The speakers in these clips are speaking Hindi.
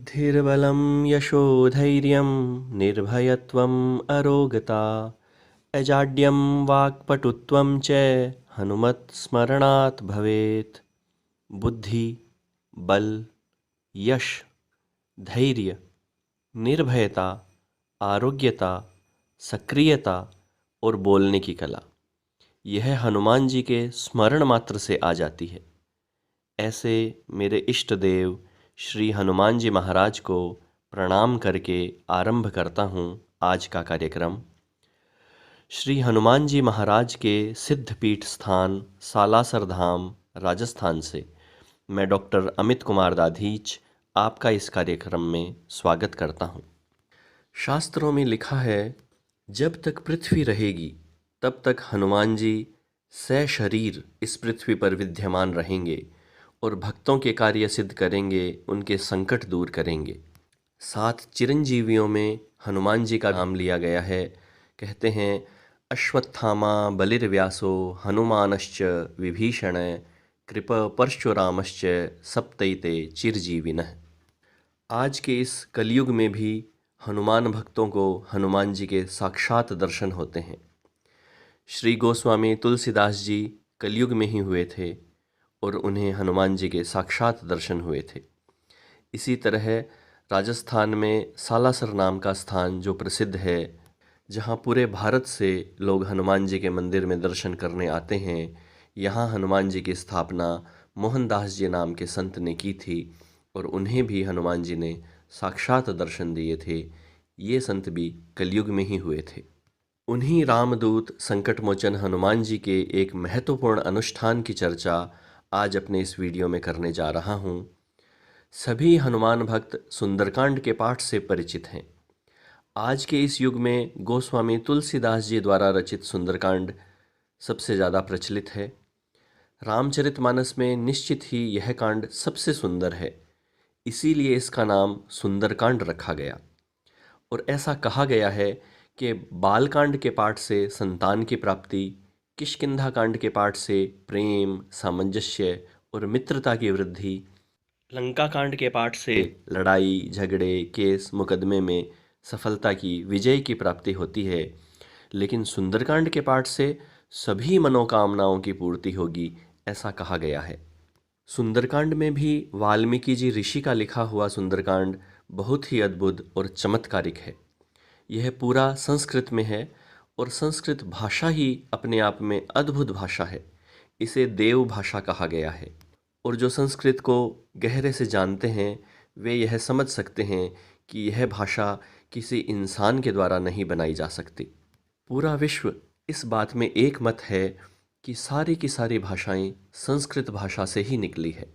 बुद्धिर्बलं यशोधैर्यं निर्भयत्वम् अरोगता अजाड्यं वाक्पटुत्वं च हनुमत्स्मरणात् भवेत्। बुद्धि, बल, यश, धैर्य, निर्भयता, आरोग्यता, सक्रियता और बोलने की कला, यह हनुमान जी के स्मरण मात्र से आ जाती है। ऐसे मेरे इष्ट देव श्री हनुमान जी महाराज को प्रणाम करके आरंभ करता हूँ आज का कार्यक्रम। श्री हनुमान जी महाराज के सिद्धपीठ स्थान सालासर धाम राजस्थान से मैं डॉक्टर अमित कुमार दाधीच आपका इस कार्यक्रम में स्वागत करता हूँ। शास्त्रों में लिखा है, जब तक पृथ्वी रहेगी तब तक हनुमान जी सशरीर इस पृथ्वी पर विद्यमान रहेंगे और भक्तों के कार्य सिद्ध करेंगे, उनके संकट दूर करेंगे। 7 चिरंजीवियों में हनुमान जी का नाम लिया गया है। कहते हैं, अश्वत्थामा बलिर्व्यासो हनुमानश्च विभीषण कृप परशुरामश्च सप्तैते चिरजीविनः। आज के इस कलयुग में भी हनुमान भक्तों को हनुमान जी के साक्षात दर्शन होते हैं। श्री गोस्वामी तुलसीदास जी कलयुग में ही हुए थे और उन्हें हनुमान जी के साक्षात दर्शन हुए थे। इसी तरह राजस्थान में सालासर नाम का स्थान जो प्रसिद्ध है, जहाँ पूरे भारत से लोग हनुमान जी के मंदिर में दर्शन करने आते हैं, यहाँ हनुमान जी की स्थापना मोहनदास जी नाम के संत ने की थी और उन्हें भी हनुमान जी ने साक्षात दर्शन दिए थे। ये संत भी कलयुग में ही हुए थे। उन्हीं रामदूत संकटमोचन हनुमान जी के एक महत्वपूर्ण अनुष्ठान की चर्चा आज अपने इस वीडियो में करने जा रहा हूँ। सभी हनुमान भक्त सुंदरकांड के पाठ से परिचित हैं। आज के इस युग में गोस्वामी तुलसीदास जी द्वारा रचित सुंदरकांड सबसे ज़्यादा प्रचलित है। रामचरितमानस में निश्चित ही यह कांड सबसे सुंदर है, इसीलिए इसका नाम सुंदरकांड रखा गया। और ऐसा कहा गया है कि बालकांड के पाठ से संतान की प्राप्ति, किष्किंधा कांड के पाठ से प्रेम, सामंजस्य और मित्रता की वृद्धि, लंका कांड के पाठ से लड़ाई झगड़े, केस मुकदमे में सफलता की, विजय की प्राप्ति होती है। लेकिन सुंदरकांड के पाठ से सभी मनोकामनाओं की पूर्ति होगी, ऐसा कहा गया है। सुंदरकांड में भी वाल्मीकि जी ऋषि का लिखा हुआ सुंदरकांड बहुत ही अद्भुत और चमत्कारिक है। यह पूरा संस्कृत में है और संस्कृत भाषा ही अपने आप में अद्भुत भाषा है। इसे देव भाषा कहा गया है और जो संस्कृत को गहरे से जानते हैं वे यह समझ सकते हैं कि यह भाषा किसी इंसान के द्वारा नहीं बनाई जा सकती। पूरा विश्व इस बात में एक मत है कि सारी की सारी भाषाएं संस्कृत भाषा से ही निकली है।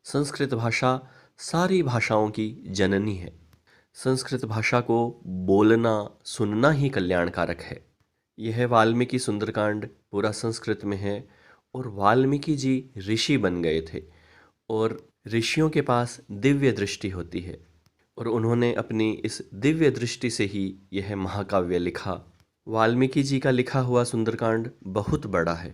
संस्कृत भाषा सारी भाषाओं की जननी है। संस्कृत भाषा को बोलना सुनना ही कल्याणकारक है। यह वाल्मीकि सुंदरकांड पूरा संस्कृत में है और वाल्मीकि जी ऋषि बन गए थे और ऋषियों के पास दिव्य दृष्टि होती है और उन्होंने अपनी इस दिव्य दृष्टि से ही यह महाकाव्य लिखा। वाल्मीकि जी का लिखा हुआ सुंदरकांड बहुत बड़ा है।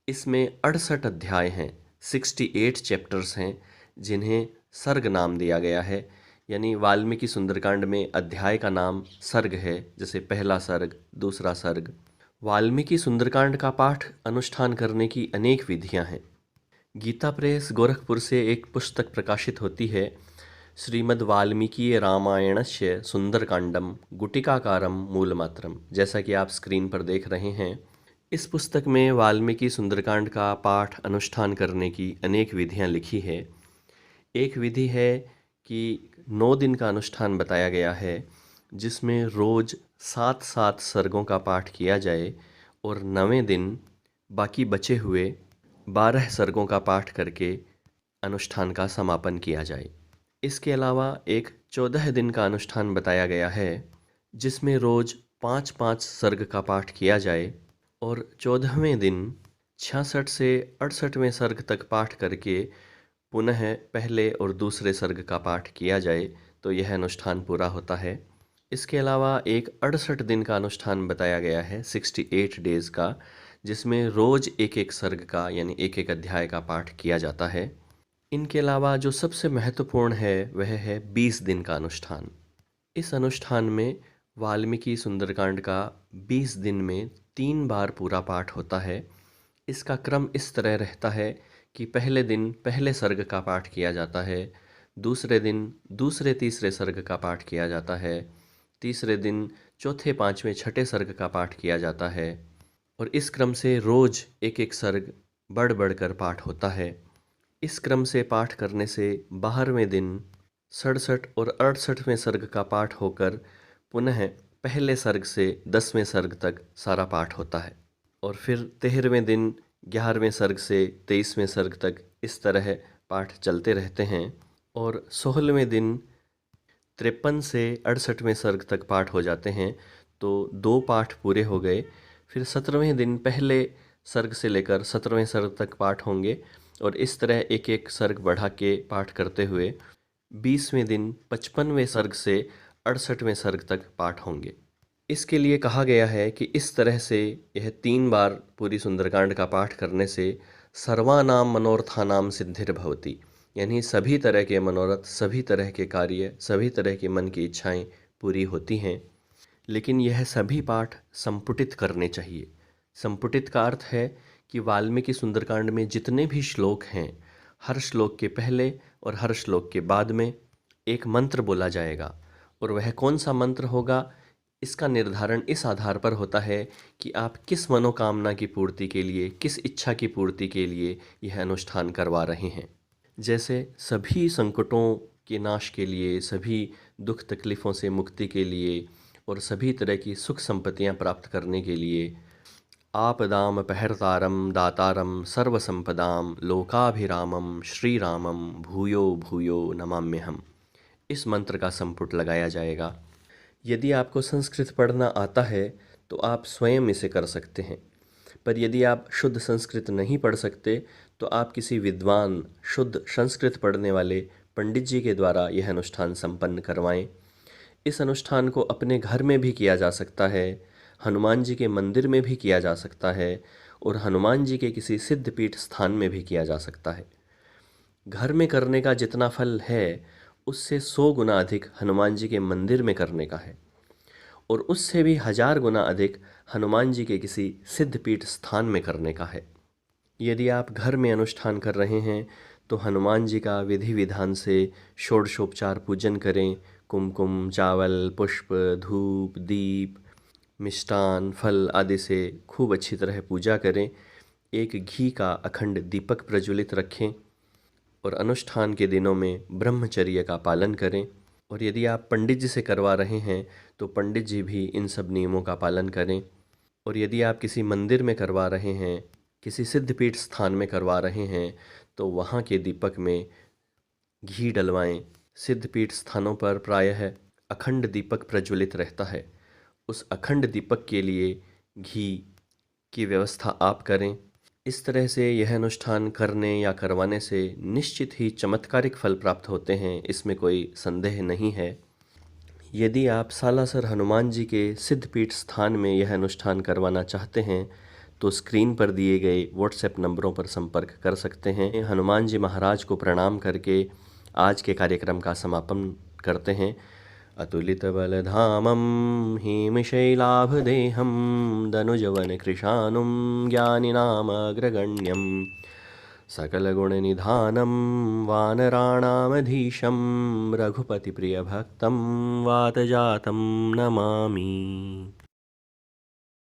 इसमें 68 अध्याय हैं, 68 चैप्टर्स हैं, जिन्हें सर्ग नाम दिया गया है। यानी वाल्मीकि सुंदरकांड में अध्याय का नाम सर्ग है, जैसे पहला सर्ग, दूसरा सर्ग। वाल्मीकि सुंदरकांड का पाठ अनुष्ठान करने की अनेक विधियां हैं। गीता प्रेस गोरखपुर से एक पुस्तक प्रकाशित होती है, श्रीमद् वाल्मीकि रामायणस्य सुंदरकांडम गुटिकाकारम मूलमात्रम, जैसा कि आप स्क्रीन पर देख रहे हैं। इस पुस्तक में वाल्मीकि सुंदरकांड का पाठ अनुष्ठान करने की अनेक विधियां लिखी है। एक विधि है कि 9 दिन का अनुष्ठान बताया गया है, जिसमें रोज़ 7-7 सर्गों का पाठ किया जाए और 9वें दिन बाकी बचे हुए 12 सर्गों का पाठ करके अनुष्ठान का समापन किया जाए। इसके अलावा एक 14 दिन का अनुष्ठान बताया गया है, जिसमें रोज़ 5-5 सर्ग का पाठ किया जाए और 14वें दिन 66 से 68वें सर्ग तक पाठ करके पुनः पहले और दूसरे सर्ग का पाठ किया जाए तो यह अनुष्ठान पूरा होता है। इसके अलावा एक 68 दिन का अनुष्ठान बताया गया है, 68 डेज़ का, जिसमें रोज़ एक एक सर्ग का यानी एक एक अध्याय का पाठ किया जाता है। इनके अलावा जो सबसे महत्वपूर्ण है वह है 20 दिन का अनुष्ठान। इस अनुष्ठान में वाल्मीकि सुंदरकांड का 20 दिन में 3 बार पूरा पाठ होता है। इसका क्रम इस तरह रहता है कि पहले दिन पहले सर्ग का पाठ किया जाता है, दूसरे दिन दूसरे तीसरे सर्ग का पाठ किया जाता है, तीसरे दिन चौथे पाँचवें छठे सर्ग का पाठ किया जाता है और इस क्रम से रोज एक एक सर्ग बढ़ बढ़कर पाठ होता है। इस क्रम से पाठ करने से 12वें दिन 67 और 68वें सर्ग का पाठ होकर पुनः पहले सर्ग से 10वें सर्ग तक सारा पाठ होता है और फिर 13वें दिन 11वें सर्ग से 23वें सर्ग तक इस तरह पाठ चलते रहते हैं और 16वें दिन 53 से 68वें सर्ग तक पाठ हो जाते हैं। तो 2 पाठ पूरे हो गए। फिर 17वें दिन पहले सर्ग से लेकर 17वें सर्ग तक पाठ होंगे और इस तरह एक एक सर्ग बढ़ा के पाठ करते हुए 20वें दिन 55वें सर्ग से 68वें सर्ग तक पाठ होंगे। इसके लिए कहा गया है कि इस तरह से यह 3 बार पूरी सुंदरकांड का पाठ करने से सर्वानाम मनोरथानाम सिद्धिर्भवति, यानी सभी तरह के मनोरथ, सभी तरह के कार्य, सभी तरह की मन की इच्छाएं पूरी होती हैं। लेकिन यह सभी पाठ संपुटित करने चाहिए। संपुटित का अर्थ है कि वाल्मीकि सुंदरकांड में जितने भी श्लोक हैं, हर श्लोक के पहले और हर श्लोक के बाद में एक मंत्र बोला जाएगा और वह कौन सा मंत्र होगा, इसका निर्धारण इस आधार पर होता है कि आप किस मनोकामना की पूर्ति के लिए, किस इच्छा की पूर्ति के लिए यह अनुष्ठान करवा रहे हैं। जैसे सभी संकटों के नाश के लिए, सभी दुख तकलीफ़ों से मुक्ति के लिए और सभी तरह की सुख संपत्तियां प्राप्त करने के लिए आपदाम पहरतारम दातारम सर्वसंपदाम लोकाभिरामम श्री रामम भूयो भूयो नमाम्यहम्, इस मंत्र का संपुट लगाया जाएगा। यदि आपको संस्कृत पढ़ना आता है तो आप स्वयं इसे कर सकते हैं, पर यदि आप शुद्ध संस्कृत नहीं पढ़ सकते तो आप किसी विद्वान शुद्ध संस्कृत पढ़ने वाले पंडित जी के द्वारा यह अनुष्ठान संपन्न करवाएं। इस अनुष्ठान को अपने घर में भी किया जा सकता है, हनुमान जी के मंदिर में भी किया जा सकता है और हनुमान जी के किसी सिद्धपीठ स्थान में भी किया जा सकता है। घर में करने का जितना फल है उससे 100 गुना अधिक हनुमान जी के मंदिर में करने का है और उससे भी 1000 गुना अधिक हनुमान जी के किसी सिद्धपीठ स्थान में करने का है। यदि आप घर में अनुष्ठान कर रहे हैं तो हनुमान जी का विधि विधान से षोडशोपचार पूजन करें। कुमकुम, चावल, पुष्प, धूप, दीप, मिष्टान, फल आदि से खूब अच्छी तरह पूजा करें। एक घी का अखंड दीपक प्रज्वलित रखें और अनुष्ठान के दिनों में ब्रह्मचर्य का पालन करें। और यदि आप पंडित जी से करवा रहे हैं तो पंडित जी भी इन सब नियमों का पालन करें। और यदि आप किसी मंदिर में करवा रहे हैं, किसी सिद्धपीठ स्थान में करवा रहे हैं तो वहाँ के दीपक में घी डलवाएं। सिद्धपीठ स्थानों पर प्रायः अखंड दीपक प्रज्वलित रहता है, उस अखंड दीपक के लिए घी की व्यवस्था आप करें। इस तरह से यह अनुष्ठान करने या करवाने से निश्चित ही चमत्कारिक फल प्राप्त होते हैं, इसमें कोई संदेह नहीं है। यदि आप सालासर हनुमान जी के सिद्धपीठ स्थान में यह अनुष्ठान करवाना चाहते हैं तो स्क्रीन पर दिए गए व्हाट्सएप नंबरों पर संपर्क कर सकते हैं। हनुमान जी महाराज को प्रणाम करके आज के कार्यक्रम का समापन करते हैं। अतुलितबलधामं हेमशैलाभदेहं दनुजवनकृशानुं ज्ञानिनामग्रगण्यं सकलगुणनिधानं वानराणामधीशं रघुपतिप्रियभक्तं वातजातं नमामि।